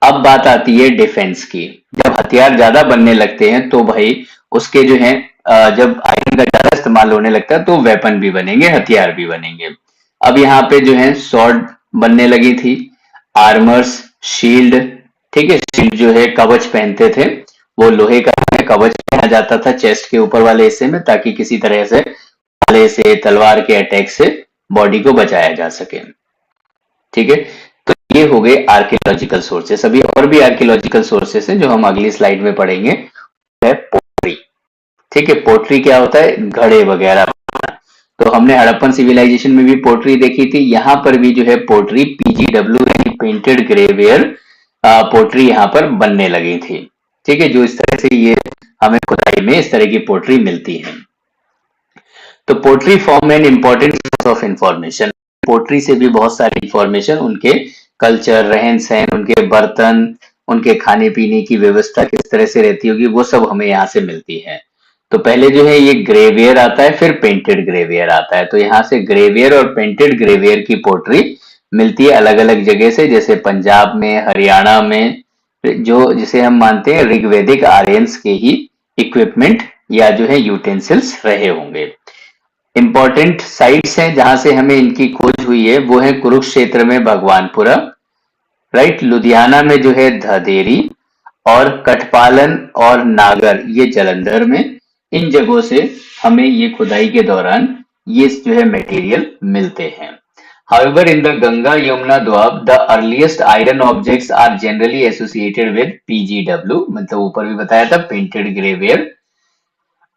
अब बात आती है डिफेंस की। जब हथियार ज्यादा बनने लगते हैं तो भाई उसके जो है जब आयरन का ज्यादा इस्तेमाल होने लगता है तो वेपन भी बनेंगे, हथियार भी बनेंगे। अब यहाँ पे जो है स्वॉर्ड बनने लगी थी, आर्मर्स, शील्ड। ठीक है, शील्ड जो है कवच पहनते थे, वो लोहे का कवच पहना जाता था चेस्ट के ऊपर वाले हिस्से में, ताकि किसी तरह से भाले से, तलवार के अटैक से बॉडी को बचाया जा सके। ठीक है, तो ये हो गए आर्कियोलॉजिकल सोर्सेस। अभी और भी आर्कियोलॉजिकल सोर्सेस हैं जो हम अगली स्लाइड में पढ़ेंगे। है पोट्री। ठीक है, पोट्री क्या होता है? घड़े वगैरह। तो हमने हड़प्पन सिविलाइजेशन में भी पोट्री देखी थी, यहाँ पर भी जो है पोट्री पीजीडब्ल्यू यानी पेंटेड ग्रेवियर पोट्री यहाँ पर बनने लगी थी। ठीक है, जो इस तरह से ये हमें खुदाई में इस तरह की पोट्री मिलती है। तो pottery form an important source of information. Pottery से भी बहुत सारी इंफॉर्मेशन, उनके कल्चर, रहन सहन, उनके बर्तन, उनके खाने पीने की व्यवस्था किस तरह से रहती होगी, वो सब हमें यहाँ से मिलती है। तो पहले जो है ये ग्रेवियर आता है, फिर पेंटेड ग्रेवियर आता है। तो यहाँ से ग्रेवियर और पेंटेड ग्रेवियर की पोट्री मिलती है अलग अलग जगह से, जैसे पंजाब में, हरियाणा में, जो जिसे हम मानते हैं ऋग्वेदिक आर्यंस के ही इक्विपमेंट या जो है यूटेंसिल्स रहे होंगे। इंपॉर्टेंट साइट्स हैं जहां से हमें इनकी खोज हुई है, वो है कुरुक्षेत्र में भगवानपुरा, राइट, लुधियाना में जो है धदेरी, और कटपालन और नागर ये जालंधर में। इन जगहों से हमें ये खुदाई के दौरान ये जो है मटेरियल मिलते हैं। However, in the Ganga Yamuna Doab, the earliest iron objects are generally associated with PGW, मतलब ऊपर भी बताया था painted gravier.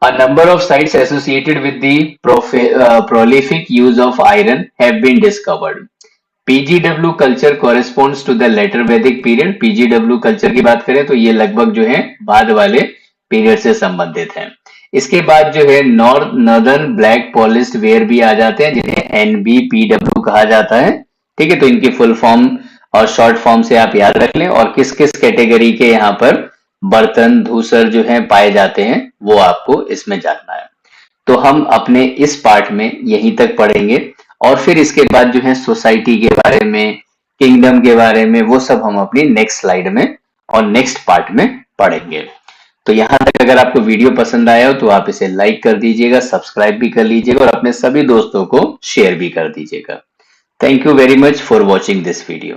A number of sites associated with the prolific use of iron have been discovered. PGW culture corresponds to the later Vedic period. PGW culture की बात करें तो ये लगभग जो है बाद वाले पीरियड से संबंधित है। इसके बाद जो है नॉर्दर्न ब्लैक पॉलिश्ड वेयर भी आ जाते हैं, जिन्हें NBPW कहा जाता है। ठीक है, तो इनकी फुल फॉर्म और शॉर्ट फॉर्म से आप याद रख लें, और किस किस कैटेगरी के यहाँ पर बर्तन धूसर जो है पाए जाते हैं वो आपको इसमें जानना है। तो हम अपने इस पार्ट में यहीं तक पढ़ेंगे, और फिर इसके बाद जो है सोसाइटी के बारे में, किंगडम के बारे में, वो सब हम अपनी नेक्स्ट स्लाइड में और नेक्स्ट पार्ट में पढ़ेंगे। तो यहाँ तक अगर आपको वीडियो पसंद आया हो तो आप इसे लाइक कर दीजिएगा, सब्सक्राइब भी कर लीजिएगा, और अपने सभी दोस्तों को शेयर भी कर दीजिएगा। Thank you very much for watching this video.